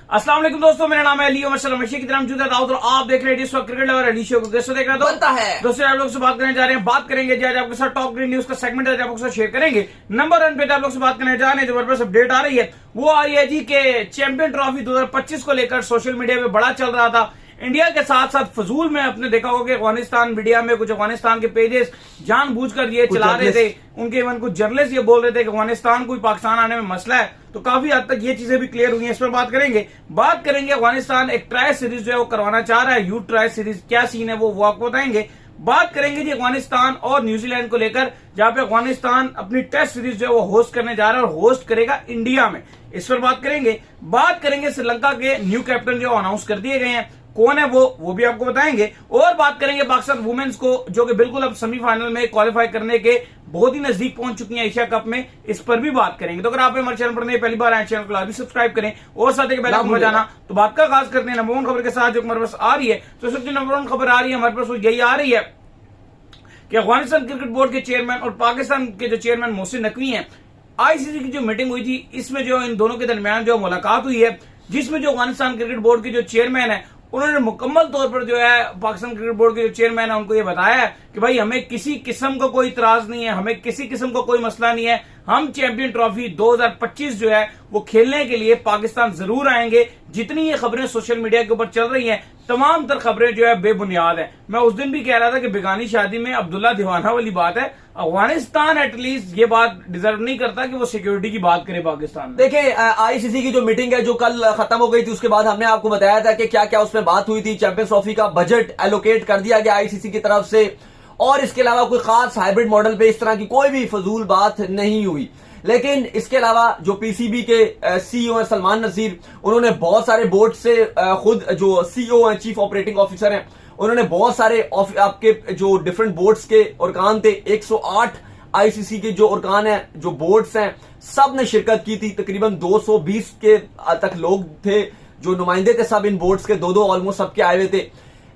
अस्सलाम वालेकुम दोस्तों, मेरा नाम है अली उमर शर्मशी की तरह मौजूद है दाऊद और आप देख रहे हैं इस वक्त क्रिकेट लवर अली शो को। दोस्तों देख रहे हो बनता है दोस्तों, आप लोग से बात करने जा रहे हैं, बात करेंगे जी आज आपके साथ टॉप ग्रीन न्यूज का सेगमेंट है, आप लोग से शेयर करेंगे। नंबर 1 पे आप लोग से बात करने जा रहे हैं, जो वर्ल्ड अपडेट आ रही है वो आ रही है जी के चैंपियन ट्रॉफी 2025 को लेकर सोशल मीडिया में बड़ा चल रहा था। इंडिया के साथ साथ फजूल में आपने देखा होगा कि अफगानिस्तान मीडिया में कुछ अफगानिस्तान के पेजेस जानबूझकर ये चला रहे थे, उनके इवन कुछ जर्नलिस्ट ये बोल रहे थे कि अफगानिस्तान को पाकिस्तान आने में मसला है। तो काफी हद तक ये चीजें भी क्लियर हुई हैं, इस पर बात करेंगे। अफगानिस्तान एक ट्राई सीरीज जो है वो करवाना चाह रहा है, यूथ ट्राई सीरीज क्या सीन है वो आपको बताएंगे। बात करेंगे जी अफगानिस्तान और न्यूजीलैंड को लेकर, जहां पे अफगानिस्तान अपनी टेस्ट सीरीज जो है वो होस्ट करने जा रहा है और होस्ट करेगा इंडिया में, इस पर बात करेंगे। बात करेंगे श्रीलंका के न्यू कैप्टन जो अनाउंस कर दिए गए हैं, कौन है वो भी आपको बताएंगे। और बात करेंगे पाकिस्तान वुमेन्स को, जो कि बिल्कुल अब सेमीफाइनल में क्वालिफाई करने के बहुत ही नजदीक पहुंच चुकी हैं एशिया कप में, इस पर भी बात करेंगे। तो अगर आप हमारे चैनल पर नए पहली बार आए, चैनल को लाइक सब्सक्राइब करें और साथ ही बेल आइकन बजाना। तो बात का आगाज करते हैं नंबर 1 खबर के साथ, जो हमारे पास आ रही है। तो सबसे नंबर 1 खबर आ रही है हमारे पास, वो यही आ रही है कि अफगानिस्तान क्रिकेट बोर्ड के चेयरमैन और पाकिस्तान के जो चेयरमैन मोहसिन नकवी हैं, आईसीसी की जो मीटिंग हुई थी, इसमें जो इन दोनों के दरमियान जो मुलाकात हुई है, जिसमें जो अफगानिस्तान क्रिकेट बोर्ड के जो चेयरमैन है उन्होंने मुकम्मल तौर पर जो है पाकिस्तान क्रिकेट बोर्ड के जो चेयरमैन है उनको ये बताया है कि भाई हमें किसी किस्म का कोई इतराज नहीं है, हमें किसी किस्म का कोई मसला नहीं है, हम चैंपियन ट्रॉफी 2025 जो है वो खेलने के लिए पाकिस्तान जरूर आएंगे। जितनी ये खबरें सोशल मीडिया के ऊपर चल रही हैं, तमाम तर खबरें जो है बेबुनियाद है। मैं उस दिन भी कह रहा था कि बेगानी शादी में अब्दुल्ला दीवाना वाली बात है। अफगानिस्तान एटलीस्ट ये बात डिजर्व नहीं करता कि वो सिक्योरिटी की बात करे पाकिस्तान में। देखिए, आईसीसी की जो मीटिंग है जो कल खत्म हो गई थी, उसके बाद हमने आपको बताया था कि क्या क्या उसमें बात हुई थी। चैंपियंस ट्रॉफी का बजट एलोकेट कर दिया गया आईसीसी की तरफ से, और इसके अलावा कोई खास हाइब्रिड मॉडल पे इस तरह की कोई भी फजूल बात नहीं हुई। लेकिन इसके अलावा जो पीसीबी के सीईओ हैं सलमान नसीर, उन्होंने बहुत सारे बोर्ड से खुद जो सीईओ हैं, चीफ ऑपरेटिंग ऑफिसर हैं, उन्होंने बहुत सारे आपके जो डिफरेंट बोर्ड्स के अरकान थे, 108 आईसीसी के जो अरकान हैं, जो बोर्ड्स हैं, सब ने शिरकत की थी। तकरीबन 220 के तक लोग थे जो नुमाइंदे थे, सब इन बोर्ड्स के दो ऑलमोस्ट सबके आए हुए थे।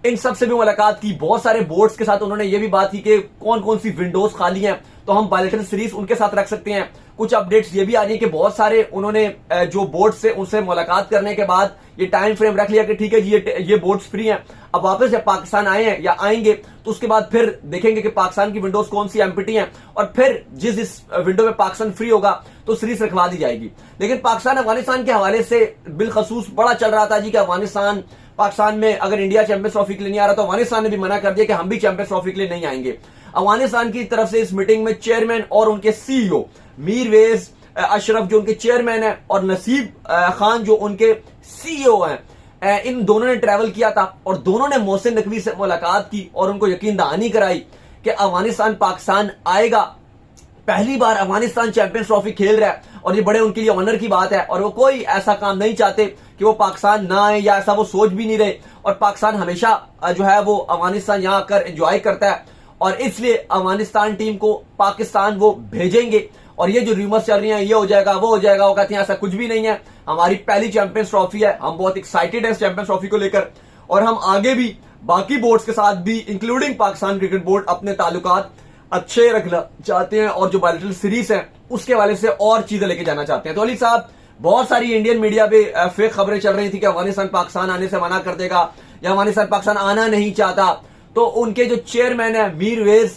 इन सब से भी मुलाकात की, बहुत सारे बोर्ड्स के साथ उन्होंने ये भी बात की कि कौन कौन सी विंडोज खाली हैं तो हम बायलैटरल सीरीज उनके साथ रख सकते हैं। कुछ अपडेट्स ये भी आ रही है कि बहुत सारे उन्होंने जो बोर्ड से उनसे मुलाकात करने के बाद ये टाइम फ्रेम रख लिया कि ठीक है जी ये बोर्ड्स फ्री हैं, अब वापस जब पाकिस्तान आए हैं या आएंगे तो उसके बाद फिर देखेंगे कि पाकिस्तान की विंडोज कौन सी एम्प्टी हैं, और फिर जिस विंडो में पाकिस्तान फ्री होगा तो सीरीज रखवा दी जाएगी। लेकिन पाकिस्तान अफगानिस्तान के हवाले से बिलखसूस बड़ा चल रहा था जी कि अफगानिस्तान पाकिस्तान में अगर इंडिया चैंपियंस ट्रॉफी के लिए नहीं आ रहा तो अफगानिस्तान ने भी मना कर दिया कि हम भी चैंपियंस ट्रॉफी के लिए नहीं आएंगे। अफगानिस्तान की तरफ से इस मीटिंग में चेयरमैन और उनके सीईओ मीरवेज अशरफ जो उनके चेयरमैन है और नसीब खान जो उनके सीईओ हैं, इन दोनों ने ट्रैवल किया था और दोनों ने मोहसिन नकवी से मुलाकात की और उनको यकीन दहानी कराई कि अफगानिस्तान पाकिस्तान आएगा। पहली बार अफगानिस्तान चैंपियंस ट्रॉफी खेल रहा है और ये बड़े उनके लिए ऑनर की बात है, और वो कोई ऐसा काम नहीं चाहते कि वो पाकिस्तान ना आए, या ऐसा वो सोच भी नहीं रहे। और पाकिस्तान हमेशा जो है वो अफगानिस्तान यहां आकर एंजॉय करता है, और इसलिए अफगानिस्तान टीम को पाकिस्तान वो भेजेंगे। और ये जो रूमर्स चल रही हैं ये हो जाएगा वो हो जाएगा, वो कहते हैं ऐसा कुछ भी नहीं है। हमारी पहली चैंपियंस ट्रॉफी है, हम बहुत एक्साइटेड है इस चैंपियंस ट्रॉफी को लेकर, और हम आगे भी बाकी बोर्ड्स के साथ भी इंक्लूडिंग पाकिस्तान क्रिकेट बोर्ड अपने ताल्लुकात अच्छे रखना चाहते हैं, और जो बायलैटरल सीरीज है उसके वाले से और चीजें लेके जाना चाहते हैं। तो अली साहब, बहुत सारी इंडियन मीडिया पे फेक खबरें चल रही थी कि अफगानिस्तान पाकिस्तान आने से मना कर देगा या अफगानिस्तान पाकिस्तान आना नहीं चाहता। तो उनके जो चेयरमैन है मीरवेज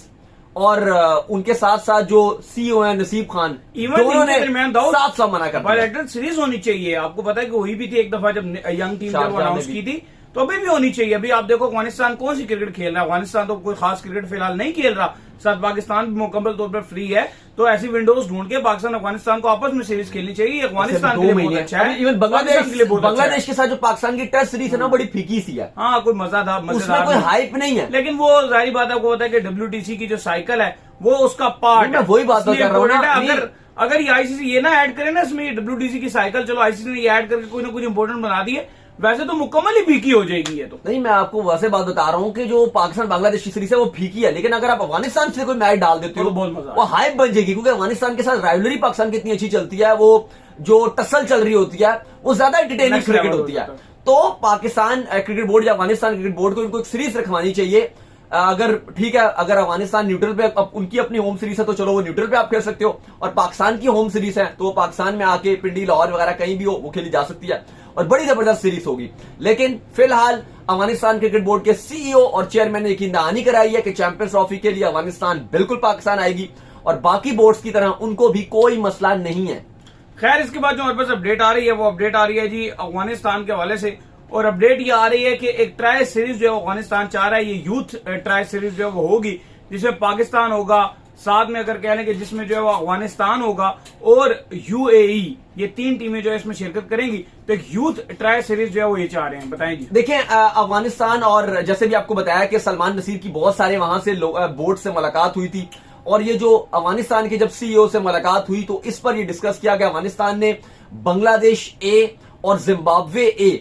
और उनके साथ साथ जो सीईओ है नसीब खान, दोनों ने साफ साफ मना कर दिया। बायलैटरल सीरीज होनी चाहिए। आपको पता है कि हुई भी थी एक दफा जब यंग टीम जब अनाउंस की थी, तो अभी भी होनी चाहिए। अभी आप देखो अफगानिस्तान कौन सी क्रिकेट खेल रहा है, अफगानिस्तान तो कोई खास क्रिकेट फिलहाल नहीं खेल रहा, साथ पाकिस्तान भी मुकम्मल तौर पर फ्री है। तो ऐसी विंडोज ढूंढ के पाकिस्तान अफगानिस्तान को आपस में सीरीज खेलनी चाहिए। अफगानिस्तान के लिए बहुत अच्छा है, इवन बांग्लादेश के साथ जो पाकिस्तान की टेस्ट सीरीज है ना, बड़ी फीकी सी है। हाँ, कोई मजेदार उसमें कोई हाइप नहीं है, लेकिन वो जाहिर बात है, आपको पता है कि WTC की जो साइकिल है वो उसका पार्ट है। वही बात कर रहा हूँ, अगर ये आईसीसी ये ना ऐड करे ना इसमें WTC की साइकिल, चलो आईसीसी ने ये ऐड करके कोई ना कुछ इंपोर्टेंट बना दिए, वैसे तो मुकम्मल ही फीकी हो जाएगी ये तो। नहीं, मैं आपको वैसे बात बता रहा हूँ कि जो पाकिस्तान बांग्लादेश की सीरीज है वो फीकी है, लेकिन अगर आप अफगानिस्तान से कोई मैच डाल देते हो तो बहुत मजा, वो हाइप बन जाएगी। क्योंकि अफगानिस्तान के साथ राइवलरी पाकिस्तान की इतनी अच्छी चलती है, वो जो टसल चल रही होती है वो ज्यादा एंटरटेनिंग क्रिकेट होती है। तो पाकिस्तान क्रिकेट बोर्ड या अफगानिस्तान क्रिकेट बोर्ड को इनको एक सीरीज रखवानी चाहिए। अगर ठीक है, अगर अफगानिस्तान न्यूट्रल पे उनकी अपनी होम सीरीज है तो चलो वो न्यूट्रल पे आप खेल सकते हो, और पाकिस्तान की होम सीरीज है तो पाकिस्तान में आके पिंडी लाहौर वगैरह कहीं भी हो वो खेली जा सकती है। और बड़ी जबरदस्त सीरीज होगी। लेकिन फिलहाल अफगानिस्तान क्रिकेट बोर्ड के सीईओ और चेयरमैन ने यकीन दहानी कराई है कि चैंपियंस ट्रॉफी के लिए अफगानिस्तान बिल्कुल पाकिस्तान आएगी और बाकी बोर्ड्स की तरह उनको भी कोई मसला नहीं है। खैर, इसके बाद जो हमारे पास अपडेट आ रही है वो अपडेट आ रही है जी अफगानिस्तान के हवाले से, और अपडेट ये आ रही है कि एक ट्राई सीरीज जो है अफगानिस्तान चाह रहा है, ये यूथ ट्राई सीरीज जो है वो होगी, जिसमें पाकिस्तान होगा, साथ में अगर कह लें कि जिसमें जो है वो अफगानिस्तान होगा और यूएई, ये 3 टीमें जो है इसमें शिरकत करेंगी। तो एक यूथ ट्राई सीरीज जो है वो ये चाह रहे हैं। बताएं जी। देखिए, अफगानिस्तान और जैसे भी आपको बताया कि सलमान नसीर की बहुत सारे वहां से बोर्ड से मुलाकात हुई थी, और ये जो अफगानिस्तान के जब सीईओ से मुलाकात हुई तो इस पर ये डिस्कस किया गया। अफगानिस्तान ने बांग्लादेश ए और जिम्बाब्वे ए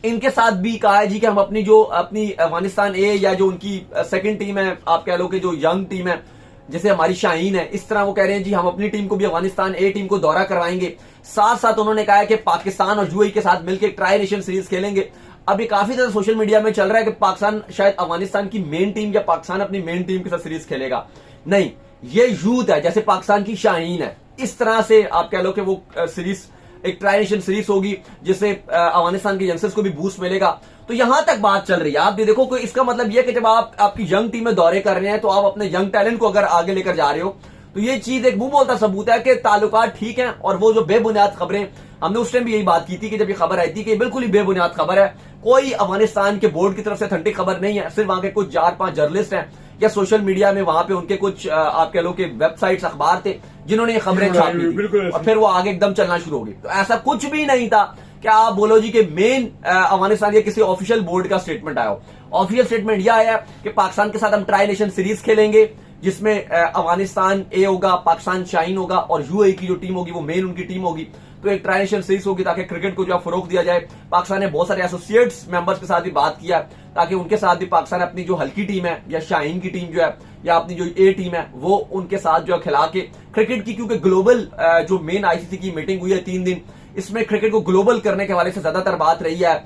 इनके साथ भी कहा है जी कि हम अपनी अफगानिस्तान ए या जो उनकी सेकंड टीम है, आप कह लो कि जो यंग टीम है जैसे हमारी शाहीन है, इस तरह वो कह रहे हैं जी हम अपनी टीम को भी अफगानिस्तान ए टीम को दौरा करवाएंगे। साथ साथ उन्होंने कहा है कि पाकिस्तान और यूएई के साथ मिलकर ट्राई नेशन सीरीज खेलेंगे। अभी काफी ज्यादा सोशल मीडिया में चल रहा है कि पाकिस्तान शायद अफगानिस्तान की मेन टीम या पाकिस्तान अपनी मेन टीम के साथ सीरीज खेलेगा। नहीं, ये यूथ है, जैसे पाकिस्तान की शाहीन है, इस तरह से आप कह लो कि वो सीरीज एक ट्राई नेशन सीरीज होगी जिससे अफगानिस्तान के यंगस्टर्स को भी बूस्ट मिलेगा। तो यहां तक बात चल रही है। आप भी देखो कि इसका मतलब यह कि जब आप आपकी यंग टीम में दौरे कर रहे हैं तो आप अपने यंग टैलेंट को अगर आगे लेकर जा रहे हो तो ये चीज एक मुंह बोलता सबूत है कि ताल्लुकात ठीक है। और वो जो बेबुनियाद खबरें, हमने उस टाइम भी यही बात की थी कि जब ये खबर आई थी कि बिल्कुल ही बेबुनियाद खबर है, कोई अफगानिस्तान के बोर्ड की तरफ से अथेंटिक खबर नहीं है, सिर्फ वहां के कुछ 4-5 जर्नलिस्ट हैं या सोशल मीडिया में वहां पे उनके कुछ आप कह लो कि वेबसाइट्स अखबार थे जिन्होंने ये खबरें छापी थी और फिर वो आगे एकदम चलना शुरू हो गई। तो ऐसा कुछ भी नहीं था कि आप बोलो जी कि मेन अफगानिस्तान के किसी ऑफिशियल बोर्ड का स्टेटमेंट आया हो। ऑफिशियल स्टेटमेंट यह आया कि पाकिस्तान के साथ हम ट्राई नेशन सीरीज खेलेंगे जिसमें अफगानिस्तान ए होगा, पाकिस्तान शाहीन होगा और यूएई की जो टीम होगी वो मेन उनकी टीम होगी। तो एक ट्राई नेशन सीरीज होगी ताकि क्रिकेट को जो फरोग दिया जाए। पाकिस्तान ने बहुत सारे एसोसिएट्स मेंबर्स के साथ भी बात किया ताकि उनके साथ भी पाकिस्तान अपनी जो हल्की टीम है या शाहीन की टीम जो है या अपनी जो ए टीम है वो उनके साथ जो खिला के क्रिकेट की, क्योंकि ग्लोबल जो मेन आईसीसी की मीटिंग हुई है 3 दिन, इसमें क्रिकेट को ग्लोबल करने के हवाले से ज्यादातर बात रही है।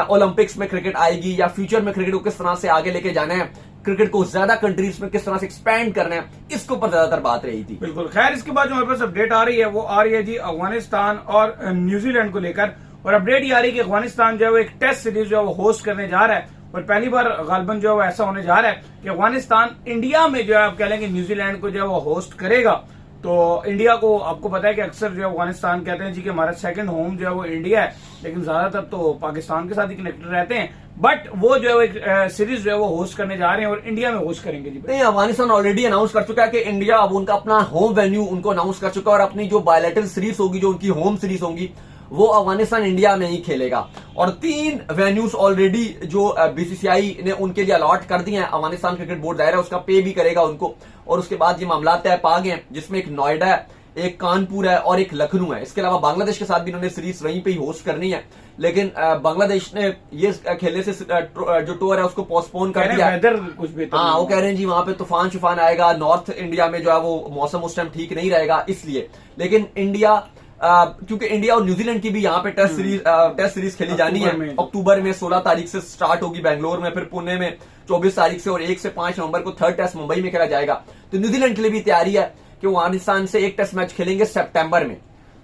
ओलंपिक्स में क्रिकेट आएगी या फ्यूचर में क्रिकेट को किस तरह से आगे लेके जाना है, क्रिकेट को ज्यादा कंट्रीज में किस तरह से एक्सपैंड करना है, इसके ऊपर ज्यादातर बात रही थी। बिल्कुल। खैर, इसके बाद जो हमारे पास अपडेट आ रही है वो आ रही है जी अफगानिस्तान और न्यूजीलैंड को लेकर, और अपडेट ये आ रही है कि अफगानिस्तान जो है वो एक टेस्ट सीरीज जो है वो होस्ट करने जा रहा है और पहली बार गालबन जो है वो ऐसा होने जा रहा है कि अफगानिस्तान इंडिया में जो है आप कह लेंगे न्यूजीलैंड को जो है वो होस्ट करेगा। तो इंडिया को आपको पता है कि अक्सर जो है अफगानिस्तान कहते हैं जी कि हमारा सेकंड होम जो है वो इंडिया है, लेकिन ज्यादातर तो पाकिस्तान के साथ ही कनेक्टेड रहते हैं। बट वो जो है एक सीरीज जो है वो होस्ट करने जा रहे हैं और इंडिया में होस्ट करेंगे जी। नहीं, अफगानिस्तान ऑलरेडी अनाउंस कर चुका है कि इंडिया अब उनका अपना होम वेन्यू उनको अनाउंस कर चुका है और अपनी जो बायलैटरल सीरीज होगी, जो उनकी होम सीरीज होंगी, वो अफगानिस्तान इंडिया में ही खेलेगा। और 3 वेन्यूज ऑलरेडी जो बीसीसीआई ने उनके लिए अलॉट कर दिए हैं। अफगानिस्तान क्रिकेट बोर्ड दायरा उसका पे भी करेगा उनको, और उसके बाद ये मामला तय पा गए हैं जिसमें एक नोएडा है, एक कानपुर है और एक लखनऊ है। इसके अलावा बांग्लादेश के साथ भी इन्होंने सीरीज वहीं पे ही होस्ट करनी है, लेकिन बांग्लादेश ने ये खेलने से जो टूर है उसको पोस्टपोन कर दिया। कुछ बेहतर, हाँ, वो कह रहे हैं जी वहां पे तूफान शुफान आएगा, नॉर्थ इंडिया में जो है वो मौसम उस टाइम ठीक नहीं रहेगा इसलिए। लेकिन इंडिया क्योंकि इंडिया और न्यूजीलैंड की भी यहाँ पे टेस्ट सीरीज खेली जानी है अक्टूबर में 16 तारीख से स्टार्ट होगी बेंगलोर में, फिर पुणे में 24 तारीख से, और 1 से 5 नवंबर को थर्ड टेस्ट मुंबई में खेला जाएगा। तो न्यूजीलैंड के लिए भी तैयारी है कि वो अफगानिस्तान से एक टेस्ट मैच खेलेंगे सितंबर में।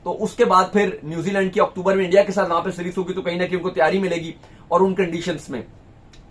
तो उसके बाद फिर न्यूजीलैंड की अक्टूबर में इंडिया के साथ वहां पे सीरीज होगी, तो कहीं ना कहीं उनको तैयारी मिलेगी और उन कंडीशंस में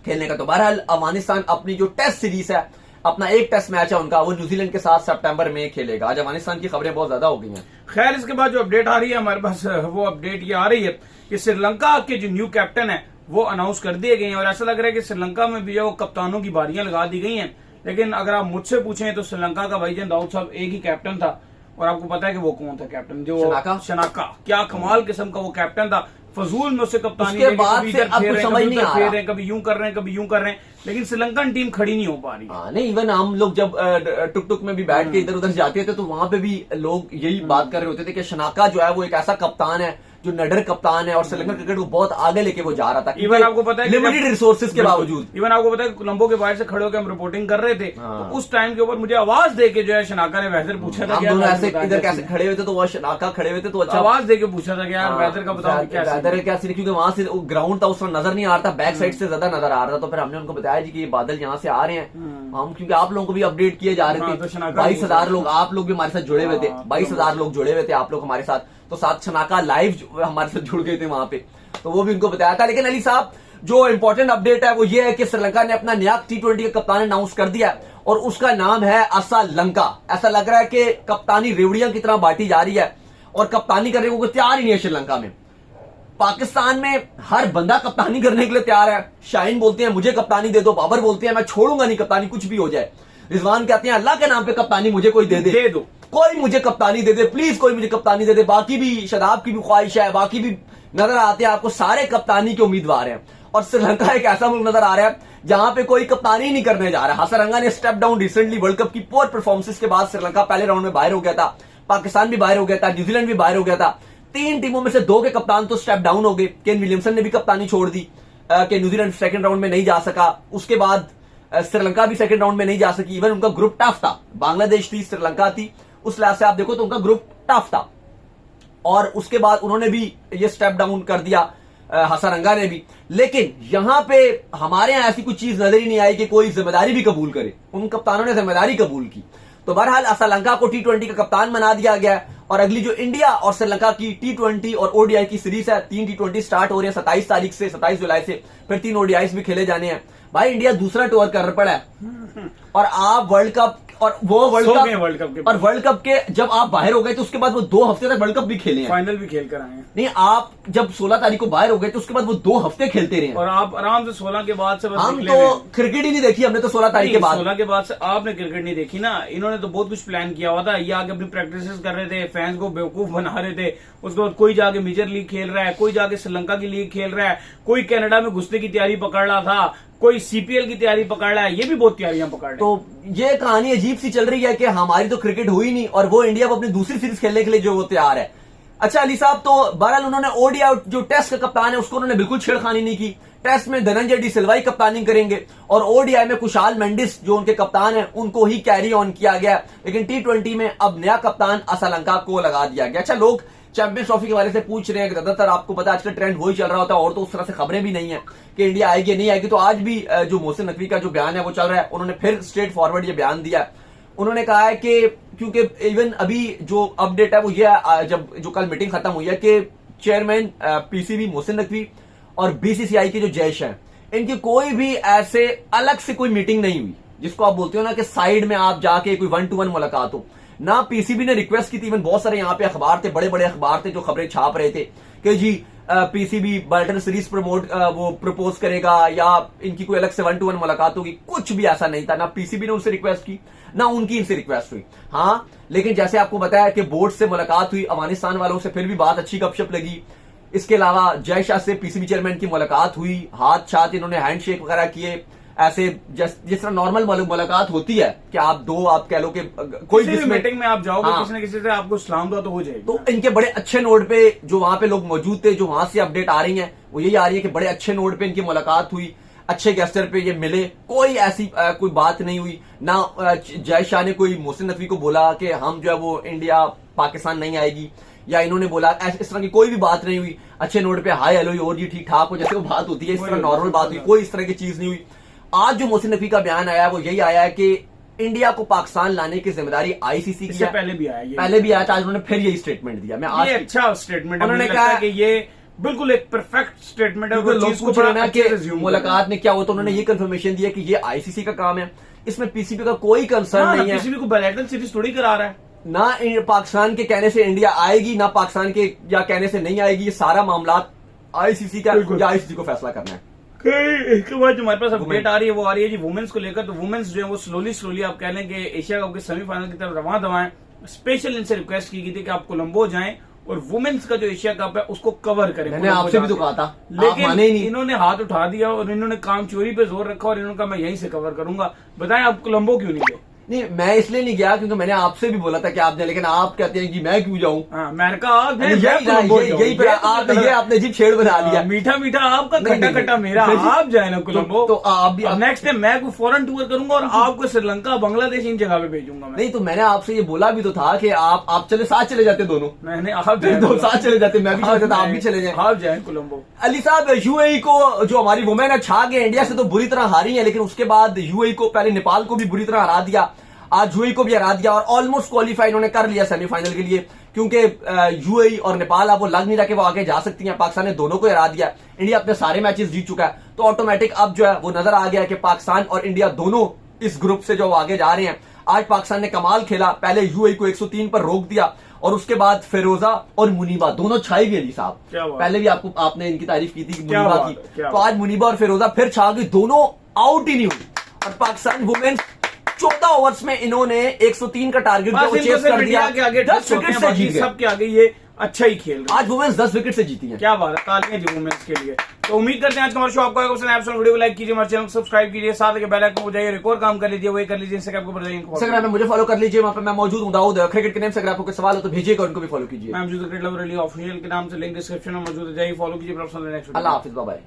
खेलने का। तो बहरहाल अफगानिस्तान अपनी जो टेस्ट सीरीज है, अपना एक टेस्ट मैच है उनका, वो न्यूजीलैंड के साथ सितंबर में खेलेगा। आज अफगानिस्तान की खबरें बहुत ज्यादा हो गई हैं। खैर, इसके बाद जो अपडेट आ रही है हमारे पास, वो अपडेट ये आ रही है कि श्रीलंका के जो न्यू कैप्टन है वो अनाउंस कर दिए गए हैं और ऐसा लग रहा है कि श्रीलंका में भी जो कप्तानों की बारियां लगा दी गई हैं। लेकिन अगर आप मुझसे पूछें तो श्रीलंका का भाईजान दाऊद साहब एक ही कैप्टन था, और आपको पता है कि वो कौन था कैप्टन, जो शनाका। क्या कमाल किस्म का वो कैप्टन था, फजूल में उससे कप्तानी के बाद से अब कुछ समझ नहीं आ रहा, कभी यूं कर रहे हैं कभी यूं कर रहे हैं, लेकिन श्रीलंकन टीम खड़ी नहीं हो पा रही। नहीं, इवन हम लोग जब टुक टुक में भी बैठ के इधर उधर जाते थे तो वहां पे भी लोग यही बात कर रहे होते थे कि शनाका जो है वो एक ऐसा कप्तान है जो नडर कप्तान है और श्रीलंका क्रिकेट को बहुत आगे लेके वो जा रहा था। इवन आपको पता है लिमिटेड रिसोर्सेज के बावजूद, इवन आपको पता है कोलंबो के बाहर से खड़े होकर हम रिपोर्टिंग कर रहे थे, तो उस टाइम के ऊपर मुझे आवाज दे के जो है शनाका ने वैदर पूछा था, हम दोनों ऐसे इधर कैसे खड़े हुए थे तो वह शनाका खड़े हुए थे, तो अच्छा आवाज दे के पूछा था कि यार वैदर का बताओ क्या वैदर क्या सीन, क्योंकि वहां से ग्राउंड था उस वक्त नजर नहीं आ रहा था, बैक साइड से ज्यादा नजर आ रहा था। तो फिर हमने उनको बताया जी कि ये बादल यहाँ से आ रहे हैं, हम क्योंकि आप लोगों को भी अपडेट किए जा रहे थे। 22,000 लोग, आप लोग भी हमारे साथ जुड़े हुए थे, 22,000 लोग जुड़े हुए थे आप लोग हमारे साथ, तो साथ शनाका लाइव हमारे साथ जुड़ गए थे वहां पे। तो वो भी उनको बताया था। लेकिन अली साहब जो इंपॉर्टेंट अपडेट है वो ये है कि श्रीलंका ने अपना नया T20 का कप्तान अनाउंस कर दिया और उसका नाम है असलंका। ऐसा लग रहा है कि कप्तानी रेवड़ियां की तरह बांटी जा रही है और कप्तानी करने को तैयार ही नहीं है श्रीलंका में। पाकिस्तान में हर बंदा कप्तानी करने के लिए तैयार है। शाहीन बोलते हैं मुझे कप्तानी दे दो, बाबर बोलते हैं मैं छोड़ूंगा नहीं कप्तानी, कुछ भी हो जाए। रिजवान कहते हैं अल्लाह के नाम पे कप्तानी मुझे कोई दे दो, कोई मुझे कप्तानी दे दे, प्लीज कोई मुझे कप्तानी दे दे। बाकी भी शदाब की भी ख्वाहिश है, बाकी भी नजर आते हैं आपको, सारे कप्तानी के उम्मीदवार हैं। और श्रीलंका एक ऐसा मुल्क नजर आ रहा है जहां पे कोई कप्तानी नहीं करने जा रहा। हसरंगा ने step down recently world cup की पुअर परफॉर्मेंस के बाद श्रीलंका पहले राउंड में बाहर हो गया था, पाकिस्तान भी बाहर हो गया था, न्यूजीलैंड भी बाहर हो गया था। 3 टीमों में से 2 के कप्तान तो स्टेप डाउन हो गए। केन विलियमसन ने भी कप्तानी छोड़ दी कि न्यूजीलैंड सेकंड राउंड में नहीं जा सका। उसके बाद श्रीलंका भी सेकंड राउंड में नहीं जा सकी। इवन उनका ग्रुप टफ था, बांग्लादेश थी, श्रीलंका थी, उस लिहाज से आप देखो तो उनका ग्रुप टफ था। और उसके बाद उन्होंने भी ये स्टेप डाउन कर दिया, हसरंगा ने भी। लेकिन यहां पे हमारे यहां ऐसी कोई चीज नजर ही नहीं आई कि कोई जिम्मेदारी भी कबूल करे। उन कप्तानों ने जिम्मेदारी कबूल की। तो बहरहाल असलंका को T20 का कप्तान बना दिया गया है। और अगली जो इंडिया और श्रीलंका की T20 और ODI की सीरीज है, 3 T20 स्टार्ट हो रही है 27 तारीख से, 27 जुलाई से, फिर 3 ODIs भी खेले जाने हैं। भाई इंडिया दूसरा टूर कर पड़ा है और आप वर्ल्ड कप और वो वर्ल्ड कप के जब आप बाहर हो गए तो उसके बाद वो 2 हफ्ते तक वर्ल्ड कप भी खेले हैं, फाइनल भी खेल कर आए हैं। नहीं, आप जब 16 तारीख को बाहर हो गए तो उसके बाद वो 2 हफ्ते खेलते रहे हैं। और आप आराम से 16 के बाद से बस हम निकले तो हुए। क्रिकेट ही नहीं देखी हमने तो 16 तारीख के बाद। 16 के बाद से आपने क्रिकेट नहीं देखी ना। इन्होंने तो बहुत कुछ प्लान किया हुआ था। ये आगे अपनी प्रैक्टिसेस कर रहे थे, फैंस को बेवकूफ बना रहे थे। उसके बाद कोई जाके मेजर लीग खेल रहा है, कोई जाके श्रीलंका की लीग खेल रहा है, कोई कनाडा में घुसने की तैयारी पकड़ रहा था, कोई CPL की तैयारी पकड़ रहा है। ये भी बहुत तैयारियां पकड़ रहे हैं। तो ये कहानी अजीब सी चल रही है कि हमारी तो क्रिकेट हुई नहीं और वो इंडिया को अपनी दूसरी सीरीज खेलने के लिए जो वो तैयार है। अच्छा अली साहब, तो बहरहाल उन्होंने ODI जो टेस्ट का कप्तान है उसको उन्होंने बिल्कुल छेड़खानी नहीं की। टेस्ट में धनंजय डी सिल्वा ही कप्तानी करेंगे और ODI में कुशाल मेंडिस जो उनके कप्तान है उनको ही कैरी ऑन किया गया। लेकिन T20 में अब नया कप्तान असलंका को लगा दिया गया। अच्छा, लोग चैंपियंस ट्रॉफी के बारे से पूछ रहे हैं कि ज्यादातर आपको पता है आजकल ट्रेंड वही चल रहा होता है और तो उस तरह से खबरें भी नहीं है कि इंडिया आएगी नहीं आएगी। तो आज भी जो मोहसिन नकवी का जो बयान है वो चल रहा है। उन्होंने फिर स्ट्रेट फॉरवर्ड ये बयान दिया। उन्होंने कहा है कि क्योंकि इवन अभी जो अपडेट है वो ये जब जो कल मीटिंग खत्म हुई है कि चेयरमैन PCB मोहसिन नकवी और BCCI के जो जयश हैं, इनकी कोई भी ऐसे अलग से कोई मीटिंग नहीं हुई जिसको आप बोलते हो ना कि साइड में आप जाके कोई 1-to-1 मुलाकात हो ना। PCB ने रिक्वेस्ट की थी। इवन बहुत सारे यहाँ पे अखबार थे, बड़े बड़े अखबार थे जो खबरें छाप रहे थे कि जी PCB बल्टन सीरीज वो प्रपोज करेगा या इनकी कोई अलग से 1-to-1 मुलाकात होगी। कुछ भी ऐसा नहीं था। ना PCB ने उनसे रिक्वेस्ट की ना उनकी इनसे रिक्वेस्ट हुई। हाँ, लेकिन जैसे आपको बताया कि बोर्ड से मुलाकात हुई, अफगानिस्तान वालों से फिर भी बात अच्छी गपशप लगी। इसके अलावा जय शाह से PCB चेयरमैन की मुलाकात हुई, हाथ छात इन्होंने हैंडशेक वगैरह किए, ऐसे जिस तरह नॉर्मल मुलाकात होती है कि आप कह लो कि कोई भी मीटिंग में आप जाओगे, हाँ, किसी न किसी से आपको सलाम दुआ तो हो जाएगी। तो इनके बड़े अच्छे नोट पे जो वहां पे लोग मौजूद थे, जो वहां से अपडेट आ रही हैं वो यही आ रही है कि बड़े अच्छे नोट पे इनकी मुलाकात हुई, अच्छे गेस्टर पे ये मिले, कोई ऐसी कोई बात नहीं हुई। ना जय शाह ने कोई मोहसिन नकवी को बोला कि हम जो है वो इंडिया पाकिस्तान नहीं आएगी, या इन्होंने बोला इस तरह की कोई भी बात नहीं हुई। अच्छे नोट पे हाय हेलो और जी ठीक ठाक हो जैसे वो बात होती है, इस तरह नॉर्मल बात हुई, कोई इस तरह की चीज नहीं हुई। आज जो मोहसिन नकवी का बयान आया वो यही आया है कि इंडिया को पाकिस्तान लाने की जिम्मेदारी ICC की है। पहले भी आया था। आज उन्होंने फिर यही स्टेटमेंट दिया। मैं आज अच्छा स्टेटमेंट उन्होंने कहा कि ये बिल्कुल एक परफेक्ट स्टेटमेंट है। लोग पूछ रहे हैं कि मुलाकात में क्या हो, तो उन्होंने ये कंफर्मेशन दिया कि ये ICC का काम है, इसमें PCB का कोई कंसर्न नहीं है। PCB को बायलैटरल सीरीज थोड़ी करा रहा है। ना पाकिस्तान के कहने से इंडिया आएगी, ना पाकिस्तान के या कहने से नहीं आएगी। ये सारा मामला ICC का या ICC को फैसला करना है। इसके बाद जो हमारे पास अपडेट आ रही है वो आ रही है जी वुमेन्स को लेकर। तो वुमेन्स जो है वो स्लोली आप कह लें कि एशिया कप के सेमीफाइनल की तरफ रवाना दवाएं। स्पेशल इनसे रिक्वेस्ट की गई थी कि आप कोलंबो जाएं और वुमेन्स का जो एशिया कप है उसको कवर करें। मैंने आपसे भी तो कहा था, लेकिन इन्होंने हाथ उठा दिया और इन्होंने काम चोरी पे जोर रखा और इन्होंने कहा मैं यहीं से कवर करूंगा। बताएं आप कोलंबो क्यों नहीं गए? नहीं, मैं इसलिए नहीं गया क्योंकि मैंने आपसे भी बोला था कि आप जाए, लेकिन आप कहते हैं कि मैं क्यों जाऊं। मैंने कहा यही पर आपने जी छेड़ बना लिया। मीठा मीठा आपका, खट्टा खट्टा मेरा। आप जाए ना कोलंबो तो आप भी नेक्स्ट टाइम मैं कोई फॉरेन टूर करूंगा और आपको श्रीलंका बांग्लादेश इन जगह पे भेजूंगा। नहीं तो मैंने आपसे ये बोला भी तो था कि आप चले साथ चले जाते दोनों। मैंने आप साथ चले जाते, मैं भी चले जाता, आप भी चले जाए, आप जाए कोलंबो। अली साहब, UAE को जो हमारी वुमेन है छा गए। इंडिया से तो बुरी तरह हारी है, लेकिन उसके बाद UAE को, पहले नेपाल को भी बुरी तरह हरा दिया। आज यूएई को भी हरा दिया और ऑलमोस्ट क्वालिफाई इन्होंने कर लिया सेमीफाइनल के लिए, क्योंकि यूएई और नेपाल अब वो लग नहीं रहा कि वो आगे जा सकती हैं। पाकिस्तान ने दोनों को हरा दिया, इंडिया अपने सारे मैचेस जीत चुका है, तो ऑटोमेटिक अब जो है वो नजर आ गया कि पाकिस्तान और इंडिया दोनों इस ग्रुप से जो आगे जा रहे हैं। आज पाकिस्तान ने कमाल खेला, पहले यूएई को 103 पर रोक दिया और उसके बाद फिरोजा और मुनीबा दोनों छाई भी अली साहब। पहले भी आपने इनकी तारीफ की थी कि मुनीबा की, तो आज मुनीबा और फिरोजा फिर छा गई, दोनों आउट ही नहीं हुई। और पाकिस्तान वुमेन्स 14 ओवर्स में इन्होंने 103 का टारगेट चेस कर दिया, 10 विकेट से जीत गए। सबके आगे ये अच्छा ही खेल रहे हैं। आज वुमेन्स 10 विकेट से जीती है। क्या बात है, तालियां जी वुमेन्स के लिए। तो उम्मीद करते हैं आज का हमारा शो आपको आएगा। वीडियो को लाइक कीजिए, हमारे चैनल को सब्सक्राइब कीजिए, साथ ही बेल आइकन को बजाइए, एक और काम कर लीजिए, वही कर लीजिए। इंस्टाग्राम में मुझे फॉलो कर लीजिए, वहां पे मैं मौजूद हूं दाऊद क्रिकेट के नेम से। अगर आपको कोई सवाल हो तो भेजिएगा, उनको भी फॉलो कीजिए। मैं मौजूद क्रिकेट लवर अली ऑफिशियल के नाम से लिंक डिस्क्रिप्शन में मौजूद है, जाइए फॉलो कीजिए। अल्लाह हाफिज, बाय बाय।